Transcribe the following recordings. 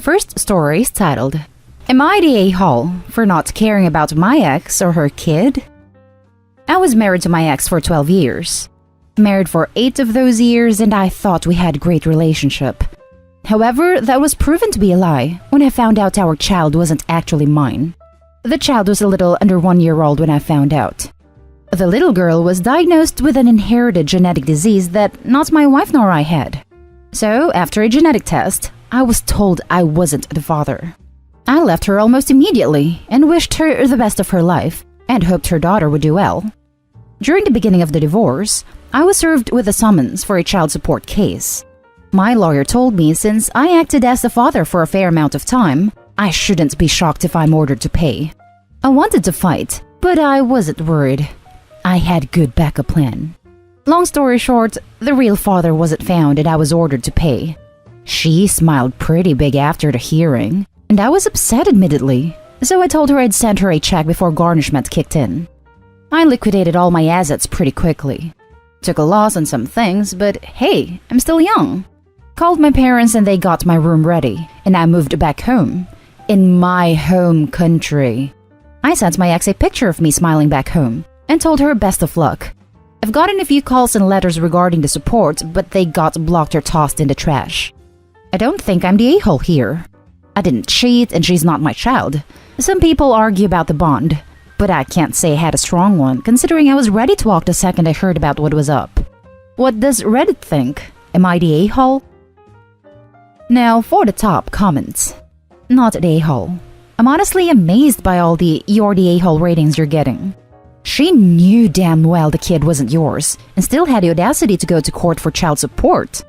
First story is titled, Am I the a-hole for not caring about my ex or her kid? I was married to my ex for 12 years. Married for 8 of those years, and I thought we had a great relationship. However, that was proven to be a lie when I found out our child wasn't actually mine. The child was a little under 1 year old when I found out. The little girl was diagnosed with an inherited genetic disease that not my wife nor I had. So, after a genetic test, I was told I wasn't the father. I left her almost immediately and wished her the best of her life and hoped her daughter would do well. During the beginning of the divorce, I was served with a summons for a child support case. My lawyer told me since I acted as the father for a fair amount of time, I shouldn't be shocked if I'm ordered to pay. I wanted to fight, but I wasn't worried. I had a good backup plan. Long story short, the real father wasn't found and I was ordered to pay. She smiled pretty big after the hearing, and I was upset admittedly, so I told her I'd send her a check before garnishment kicked in. I liquidated all my assets pretty quickly. Took a loss on some things, but hey, I'm still young. Called my parents and they got my room ready, and I moved back home. In my home country. I sent my ex a picture of me smiling back home, and told her best of luck. I've gotten a few calls and letters regarding the support, but they got blocked or tossed in the trash. I don't think I'm the a-hole here. I didn't cheat and she's not my child. Some people argue about the bond, but I can't say I had a strong one considering I was ready to walk the second I heard about what was up. What does Reddit think? Am I the a-hole? Now for the top comments. Not the a-hole. I'm honestly amazed by all the "you're the a-hole" ratings you're getting. She knew damn well the kid wasn't yours and still had the audacity to go to court for child support.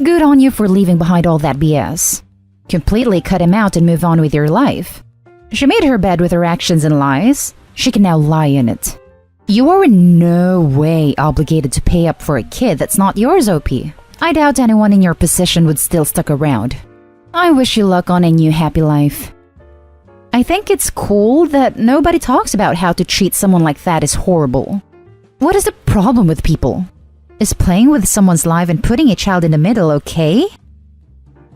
Good on you for leaving behind all that BS. Completely cut him out and move on with your life. She made her bed with her actions and lies. She can now lie in it. You are in no way obligated to pay up for a kid that's not yours, OP. I doubt anyone in your position would still stuck around. I wish you luck on a new happy life. I think it's cool that nobody talks about how to treat someone like that is horrible. What is the problem with people? Is playing with someone's life and putting a child in the middle okay?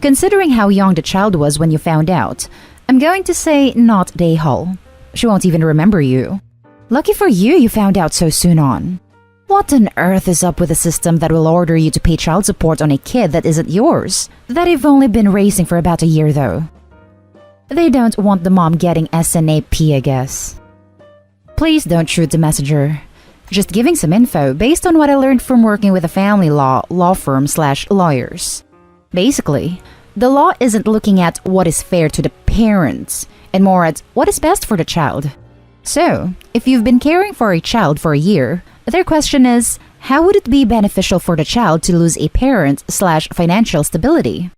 Considering how young the child was when you found out, I'm going to say not the a-hole. She won't even remember you. Lucky for you, you found out so soon on. What on earth is up with a system that will order you to pay child support on a kid that isn't yours, that you've only been raising for about a year though? They don't want the mom getting SNAP, I guess. Please don't shoot the messenger. Just giving some info based on what I learned from working with a family law firm/lawyers. Basically, the law isn't looking at what is fair to the parents, and more at what is best for the child. So, if you've been caring for a child for a year, their question is, how would it be beneficial for the child to lose a parent/financial stability?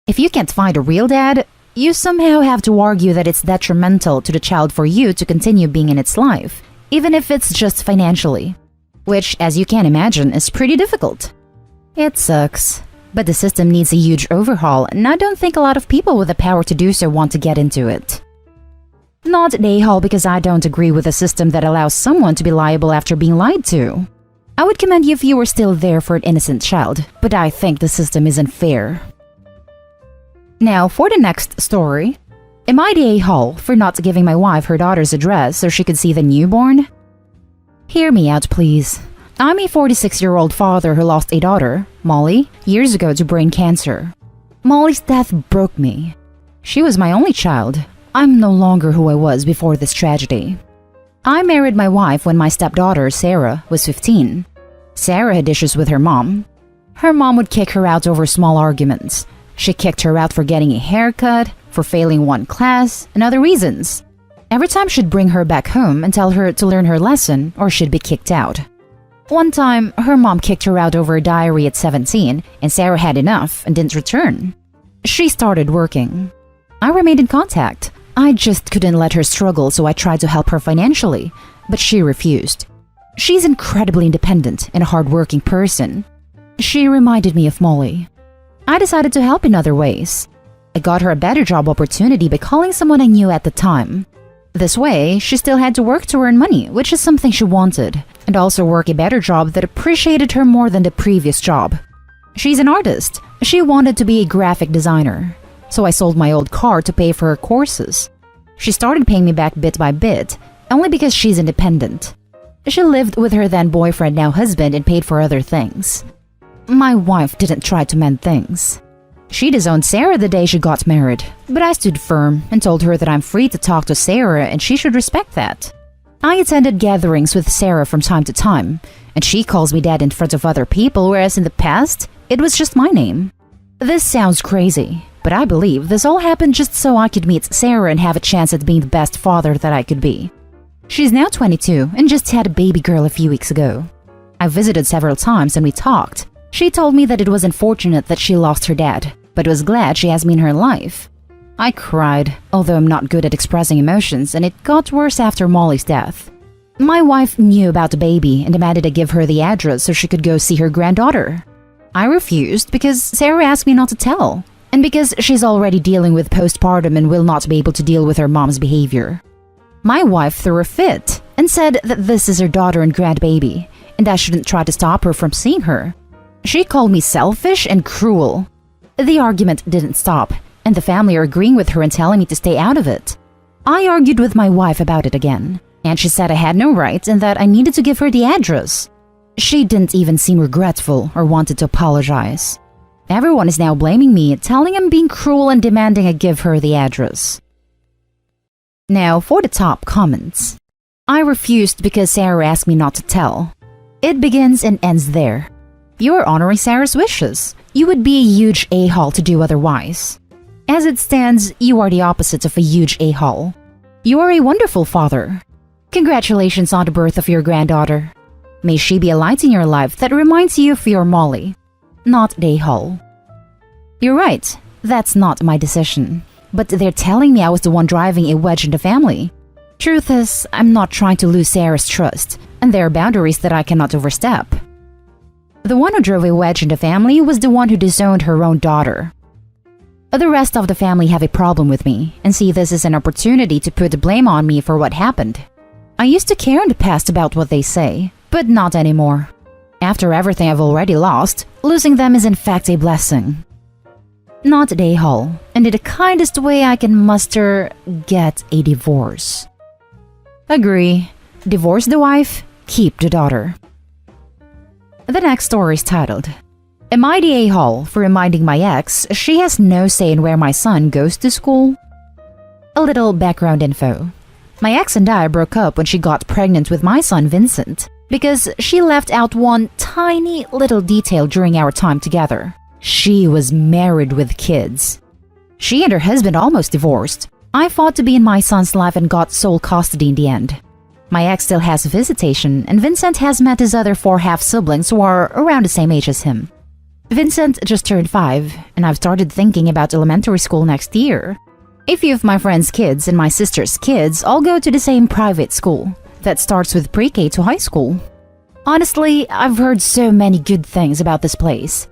If you can't find a real dad, you somehow have to argue that it's detrimental to the child for you to continue being in its life, even if it's just financially. Which, as you can imagine, is pretty difficult. It sucks. But the system needs a huge overhaul, and I don't think a lot of people with the power to do so want to get into it. Not the a-hole because I don't agree with a system that allows someone to be liable after being lied to. I would commend you if you were still there for an innocent child, but I think the system isn't fair. Now for the next story. Am I the a-hole for not giving my wife her daughter's address so she could see the newborn? Hear me out, please. I'm a 46-year-old father who lost a daughter, Molly, years ago to brain cancer. Molly's death broke me. She was my only child. I'm no longer who I was before this tragedy. I married my wife when my stepdaughter, Sarah, was 15. Sarah had issues with her mom. Her mom would kick her out over small arguments. She kicked her out for getting a haircut, for failing one class, and other reasons. Every time she'd bring her back home and tell her to learn her lesson or she'd be kicked out. One time, her mom kicked her out over a diary at 17, and Sarah had enough and didn't return. She started working. I remained in contact. I just couldn't let her struggle, so I tried to help her financially, but she refused. She's incredibly independent and a hardworking person. She reminded me of Molly. I decided to help in other ways. I got her a better job opportunity by calling someone I knew at the time. This way, she still had to work to earn money, which is something she wanted, and also work a better job that appreciated her more than the previous job. She's an artist. She wanted to be a graphic designer. so I sold my old car to pay for her courses. She started paying me back bit by bit, only because she's independent. She lived with her then boyfriend, now husband, and paid for other things. My wife didn't try to mend things. She disowned Sarah the day she got married, but I stood firm and told her that I'm free to talk to Sarah and she should respect that. I attended gatherings with Sarah from time to time, and she calls me dad in front of other people, whereas in the past, it was just my name. This sounds crazy, but I believe this all happened just so I could meet Sarah and have a chance at being the best father that I could be. She's now 22 and just had a baby girl a few weeks ago. I visited several times and we talked. She told me that it was unfortunate that she lost her dad, but was glad she has me in her life. I cried, although I'm not good at expressing emotions, and it got worse after Molly's death. My wife knew about the baby and demanded I give her the address so she could go see her granddaughter. I refused because Sarah asked me not to tell, and because she's already dealing with postpartum and will not be able to deal with her mom's behavior. My wife threw a fit and said that this is her daughter and grandbaby, and I shouldn't try to stop her from seeing her. She called me selfish and cruel. The argument didn't stop, and the family are agreeing with her and telling me to stay out of it. I argued with my wife about it again, and she said I had no right and that I needed to give her the address. She didn't even seem regretful or wanted to apologize. Everyone is now blaming me, telling I'm being cruel and demanding I give her the address. Now for the top comments. I refused because Sarah asked me not to tell. It begins and ends there. You're honoring Sarah's wishes. You would be a huge a-hole to do otherwise. As it stands, you are the opposite of a huge a-hole. You are a wonderful father. Congratulations on the birth of your granddaughter. May she be a light in your life that reminds you of your Molly, not the a-hole. You're right, that's not my decision. But they're telling me I was the one driving a wedge in the family. Truth is, I'm not trying to lose Sarah's trust, and there are boundaries that I cannot overstep. The one who drove a wedge in the family was the one who disowned her own daughter. The rest of the family have a problem with me and see this as an opportunity to put the blame on me for what happened. I used to care in the past about what they say, but not anymore. After everything I've already lost, losing them is in fact a blessing. Not a a-hole, and in the kindest way I can muster, get a divorce. Agree. Divorce the wife, keep the daughter. The next story is titled, Am I the a-hole for reminding my ex she has no say in where my son goes to school? A little background info. My ex and I broke up when she got pregnant with my son Vincent because she left out one tiny little detail during our time together. She was married with kids. She and her husband almost divorced. I fought to be in my son's life and got sole custody in the end. My ex still has visitation, and Vincent has met his other 4 half-siblings who are around the same age as him. Vincent just turned 5, and I've started thinking about elementary school next year. A few of my friends' kids and my sister's kids all go to the same private school that starts with pre-K to high school. Honestly, I've heard so many good things about this place.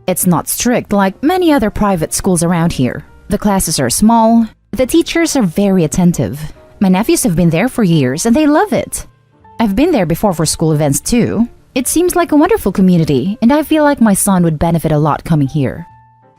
It's not strict like many other private schools around here. The classes are small, the teachers are very attentive. My nephews have been there for years and they love it. I've been there before for school events too. It seems like a wonderful community and I feel like my son would benefit a lot coming here.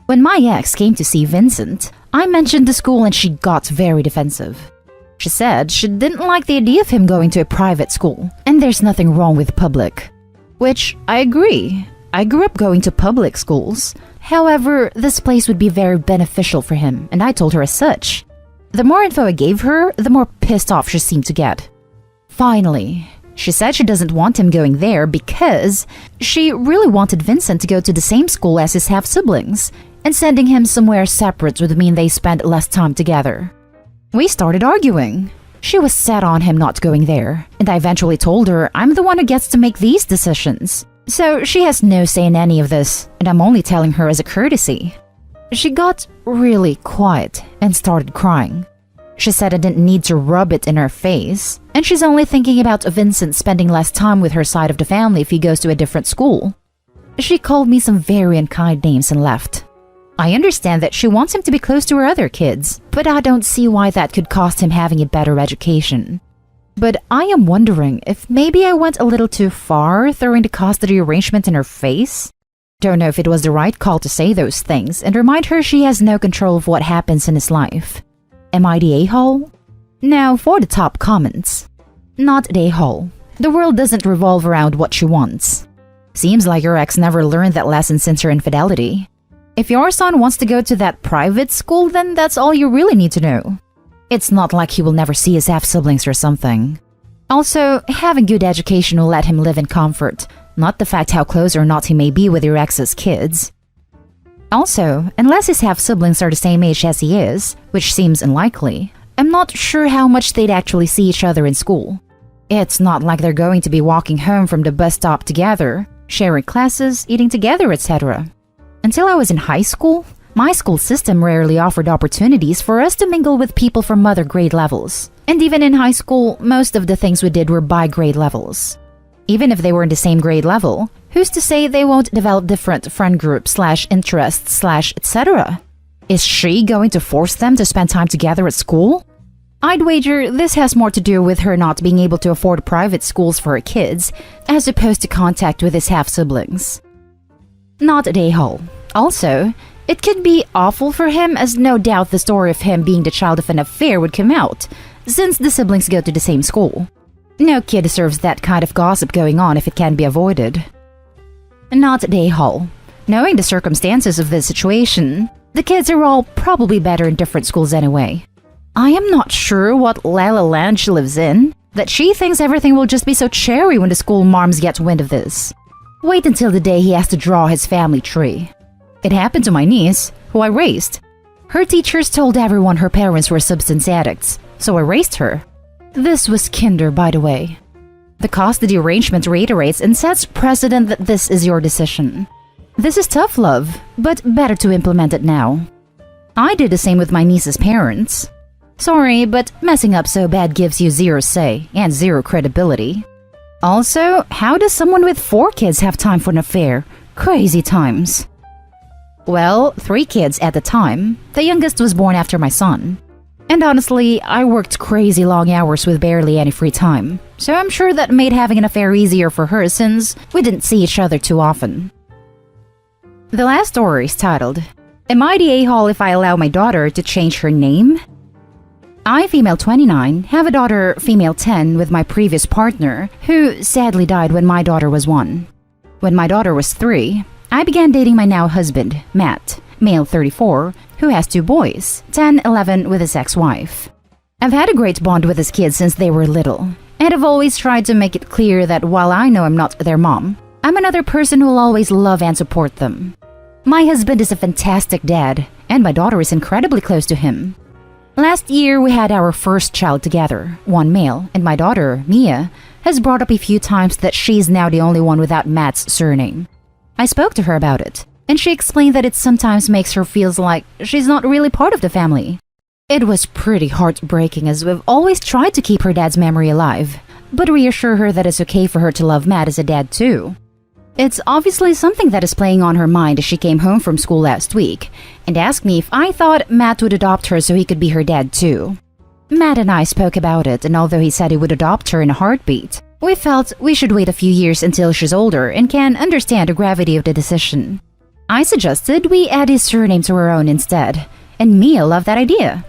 When my ex came to see Vincent, I mentioned the school and she got very defensive. She said she didn't like the idea of him going to a private school and there's nothing wrong with public. Which I agree. I grew up going to public schools. However, this place would be very beneficial for him and I told her as such. The more info I gave her, the more pissed off she seemed to get. Finally, she said she doesn't want him going there because she really wanted Vincent to go to the same school as his half-siblings, and sending him somewhere separate would mean they spend less time together. We started arguing. She was set on him not going there, and I eventually told her I'm the one who gets to make these decisions. So she has no say in any of this, and I'm only telling her as a courtesy. She got really quiet and started crying. She said I didn't need to rub it in her face, and she's only thinking about Vincent spending less time with her side of the family if he goes to a different school. She called me some very unkind names and left. I understand that she wants him to be close to her other kids, but I don't see why that could cost him having a better education. But I am wondering if maybe I went a little too far throwing the custody arrangement in her face? Don't know if it was the right call to say those things and remind her she has no control of what happens in his life. Am I the a-hole? Now for the top comments. Not the a-hole. The world doesn't revolve around what she wants. Seems like your ex never learned that lesson since her infidelity. If your son wants to go to that private school, then that's all you really need to know. It's not like he will never see his half-siblings or something. Also, having good education will let him live in comfort, not the fact how close or not he may be with your ex's kids. Also, unless his half-siblings are the same age as he is, which seems unlikely, I'm not sure how much they'd actually see each other in school. It's not like they're going to be walking home from the bus stop together, sharing classes, eating together, etc. Until I was in high school, my school system rarely offered opportunities for us to mingle with people from other grade levels. And even in high school, most of the things we did were by grade levels. Even if they were in the same grade level, who's to say they won't develop different friend groups / interests / etc.? Is she going to force them to spend time together at school? I'd wager this has more to do with her not being able to afford private schools for her kids, as opposed to contact with his half-siblings. Not a a-hole. Also, it could be awful for him, as no doubt the story of him being the child of an affair would come out, since the siblings go to the same school. No kid deserves that kind of gossip going on if it can be avoided. Not a a-hole. Knowing the circumstances of this situation, the kids are all probably better in different schools anyway. I am not sure what La La Land she lives in, that she thinks everything will just be so cherry when the school marms get wind of this. Wait until the day he has to draw his family tree. It happened to my niece, who I raised. Her teachers told everyone her parents were substance addicts, so I raised her. This was kinder, by the way. The custody arrangement reiterates and sets precedent that this is your decision. This is tough love, but better to implement it now. I did the same with my niece's parents. Sorry, but messing up so bad gives you zero say and zero credibility. Also, how does someone with 4 kids have time for an affair? Crazy times. Well, 3 kids at the time. The youngest was born after my son. And honestly, I worked crazy long hours with barely any free time, so I'm sure that made having an affair easier for her since we didn't see each other too often. The last story is titled, Am I the a-hole if I allow my daughter to change her name? I, female 29, have a daughter, female 10, with my previous partner, who sadly died when my daughter was 1. When my daughter was 3, I began dating my now husband, Matt, male 34, who has 2 boys, 10, 11, with his ex-wife. I've had a great bond with his kids since they were little, and I've always tried to make it clear that while I know I'm not their mom, I'm another person who will always love and support them. My husband is a fantastic dad, and my daughter is incredibly close to him. Last year, we had our first child together, 1 male, and my daughter, Mia, has brought up a few times that she's now the only one without Matt's surname. I spoke to her about it, and she explained that it sometimes makes her feel like she's not really part of the family. It was pretty heartbreaking, as we've always tried to keep her dad's memory alive, but reassure her that it's okay for her to love Matt as a dad too. It's obviously something that is playing on her mind as she came home from school last week and asked me if I thought Matt would adopt her so he could be her dad too. Matt and I spoke about it, and although he said he would adopt her in a heartbeat, we felt we should wait a few years until she's older and can understand the gravity of the decision. I suggested we add his surname to her own instead, and Mia loved that idea.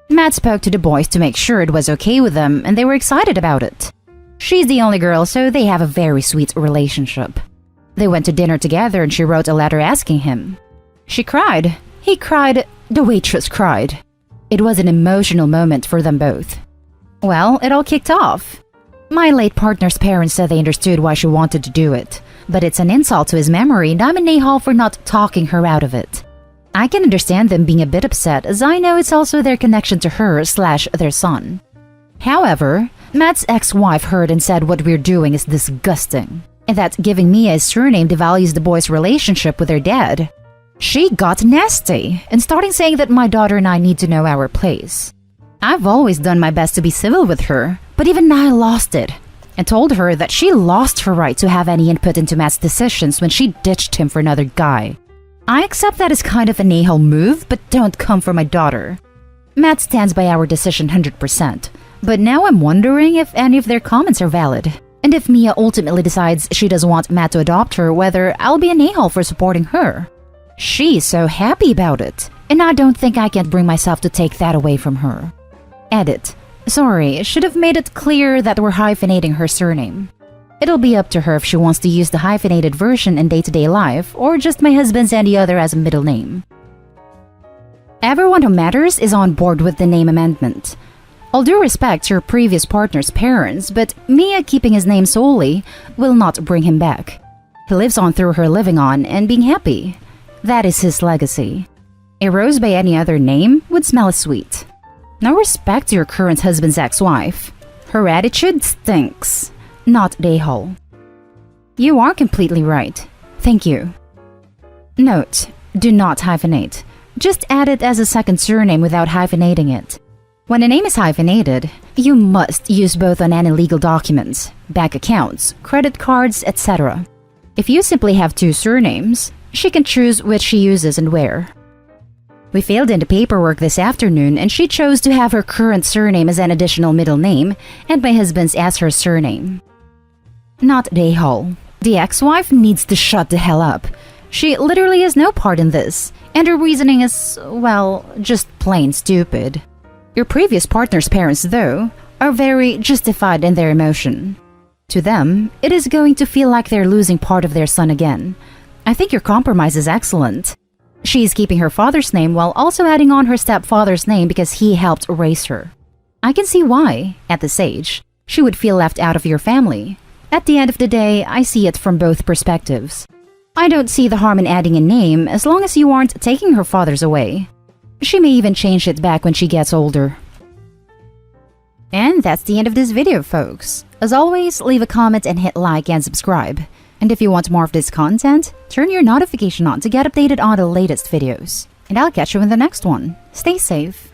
Matt spoke to the boys to make sure it was okay with them, and they were excited about it. She's the only girl, so they have a very sweet relationship. They went to dinner together and she wrote a letter asking him. She cried. He cried. The waitress cried. It was an emotional moment for them both. Well, it all kicked off. My late partner's parents said they understood why she wanted to do it, but it's an insult to his memory and I'm an a-hole for not talking her out of it. I can understand them being a bit upset, as I know it's also their connection to her / their son. However, Matt's ex-wife heard and said what we're doing is disgusting, and that giving Mia a surname devalues the boys' relationship with their dad. She got nasty and started saying that my daughter and I need to know our place. I've always done my best to be civil with her, but even I lost it and told her that she lost her right to have any input into Matt's decisions when she ditched him for another guy. I accept that as kind of an a-hole move, but don't come for my daughter. Matt stands by our decision 100%, but now I'm wondering if any of their comments are valid. And if Mia ultimately decides she doesn't want Matt to adopt her, whether I'll be an a-hole for supporting her. She's so happy about it, and I don't think I can bring myself to take that away from her. Edit. Sorry, should have made it clear that we're hyphenating her surname. It'll be up to her if she wants to use the hyphenated version in day-to-day life, or just my husband's and the other as a middle name. Everyone who matters is on board with the name amendment. All due respect to your previous partner's parents, but Mia keeping his name solely will not bring him back. He lives on through her living on and being happy. That is his legacy. A rose by any other name would smell as sweet. No respect to your current husband's ex-wife. Her attitude stinks. Not a-hole. You are completely right. Thank you. Note, do not hyphenate. Just add it as a second surname without hyphenating it. When a name is hyphenated, you must use both on any legal documents, bank accounts, credit cards, etc. If you simply have two surnames, she can choose which she uses and where. We filled in the paperwork this afternoon and she chose to have her current surname as an additional middle name and my husband's as her surname. Not a-hole. The ex-wife needs to shut the hell up. She literally has no part in this, and her reasoning is, well, just plain stupid. Your previous partner's parents, though, are very justified in their emotion. To them, it is going to feel like they're losing part of their son again. I think your compromise is excellent. She is keeping her father's name while also adding on her stepfather's name because he helped raise her. I can see why, at this age, she would feel left out of your family. At the end of the day, I see it from both perspectives. I don't see the harm in adding a name as long as you aren't taking her father's away. She may even change it back when she gets older. And that's the end of this video, folks. As always, leave a comment and hit like and subscribe. And if you want more of this content, turn your notification on to get updated on the latest videos. And I'll catch you in the next one. Stay safe.